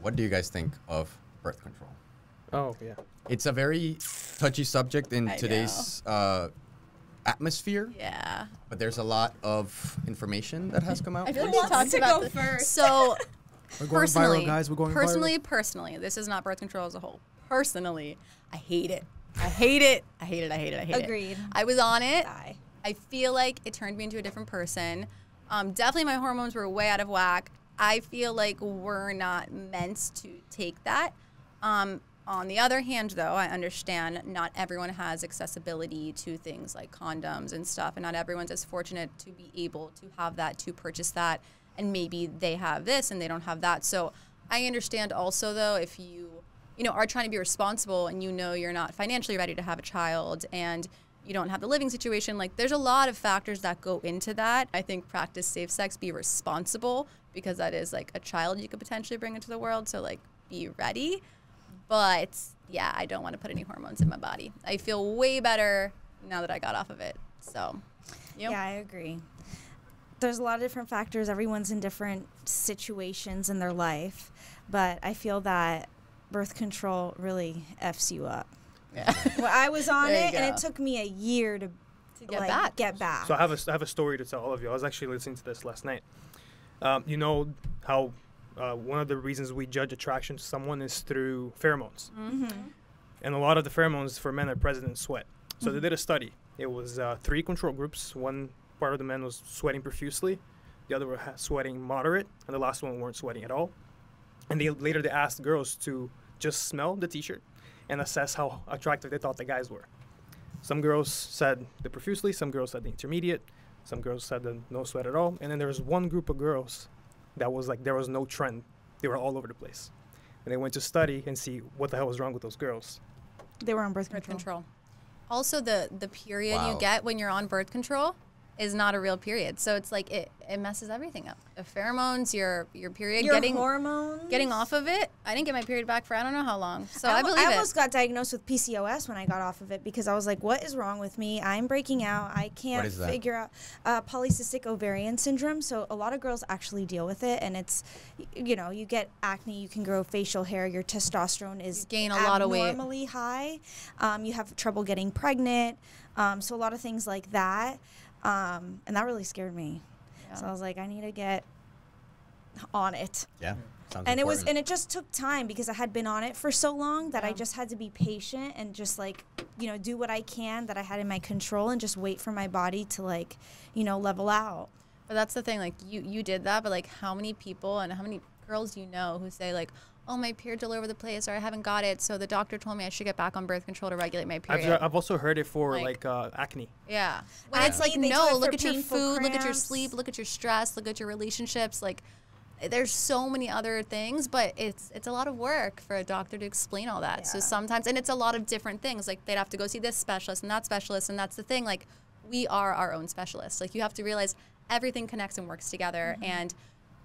what do you guys think of birth control? Oh, yeah. It's a very touchy subject in I today's atmosphere. Yeah. But there's a lot of information that has come out. I feel like Who we wants talked to about go this. first? So, We're going personally, viral, guys. We're going personally, this is not birth control as a whole. Personally, I hate it. I hate it. I hate it. I hate it. I hate it. Agreed. I was on it. Die. I feel like it turned me into a different person. Definitely my hormones were way out of whack. I feel like we're not meant to take that. On the other hand, though, I understand not everyone has accessibility to things like condoms and stuff, and not everyone's as fortunate to be able to have that, to purchase that, and maybe they have this and they don't have that. So I understand also, though, if you are trying to be responsible and you're not financially ready to have a child and you don't have the living situation, like there's a lot of factors that go into that. I think practice safe sex, be responsible, because that is like a child you could potentially bring into the world, so like be ready. But yeah, I don't want to put any hormones in my body. I feel way better now that I got off of it. So, Yeah, I agree. There's a lot of different factors. Everyone's in different situations in their life, but I feel that birth control really F's you up. Yeah. Well, I was on There you it, and go. it took me a year to get back. So I have a story to tell all of you. I was actually listening to this last night. You know how one of the reasons we judge attraction to someone is through pheromones. Mm-hmm. And a lot of the pheromones for men are present in sweat. So they did a study. It was 3 control groups. One part of the men was sweating profusely. The other were sweating moderate. And the last one weren't sweating at all. And later they asked girls to just smell the T-shirt and assess how attractive they thought the guys were. Some girls said the profusely. Some girls said the intermediate. Some girls said the no sweat at all. And then there was one group of girls that was like there was no trend. They were all over the place. And they went to study and see what the hell was wrong with those girls. They were on birth Birth control. control. Also, the period Wow. you get when you're on birth control is not a real period. So it's like it messes everything up. The pheromones, your period, Your getting hormones. getting off of it. I didn't get my period back for I don't know how long. So I believe I it. almost got diagnosed with PCOS when I got off of it because I was like, what is wrong with me? I'm breaking out. I can't is that? figure out polycystic ovarian syndrome. So a lot of girls actually deal with it. And it's, you get acne, you can grow facial hair, your testosterone is You gain a lot of weight. abnormally high. You have trouble getting pregnant. So a lot of things like that. And that really scared me. Yeah. So I was like, I need to get on it. Yeah. Sounds And important. it just took time because I had been on it for so long that I just had to be patient and just do what I can that I had in my control and just wait for my body to level out. But that's the thing, like you did that, but like how many people and how many girls who say like, oh, my period's all over the place or I haven't got it, so the doctor told me I should get back on birth control to regulate my period. I've also heard it for Like- acne. Yeah. When Acne, it's like, they do no, it look for at your painful food, look at your cramps. sleep, look at your stress, look at your relationships. Like, there's so many other things, but it's a lot of work for a doctor to explain all that. So Yeah. sometimes, and it's a lot of different things. Like, they'd have to go see this specialist and that specialist, and that's the thing. Like, we are our own specialists. Like, you have to realize everything connects and works together, and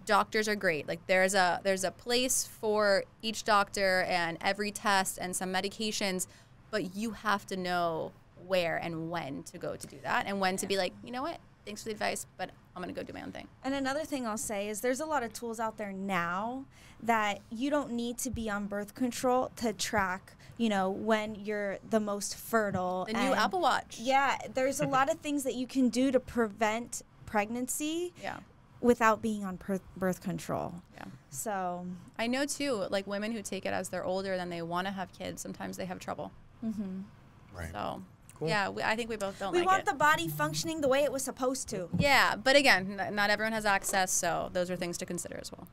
doctors are great. Like, there's a place for each doctor and every test and some medications, but you have to know where and when to go to do that and when to be like, you know what, thanks for the advice, but I'm going to go do my own thing. And another thing I'll say is there's a lot of tools out there now that you don't need to be on birth control to track, when you're the most fertile. The new and- Apple Watch. Yeah, there's a lot of things that you can do to prevent pregnancy Yeah. without being on birth control. Yeah. So, I know too, like women who take it as they're older than they want to have kids, sometimes they have trouble. Right. So, Cool. yeah, I think we both don't we like want it. the body functioning the way it was supposed to. Yeah, but again, not everyone has access, so those are things to consider as well.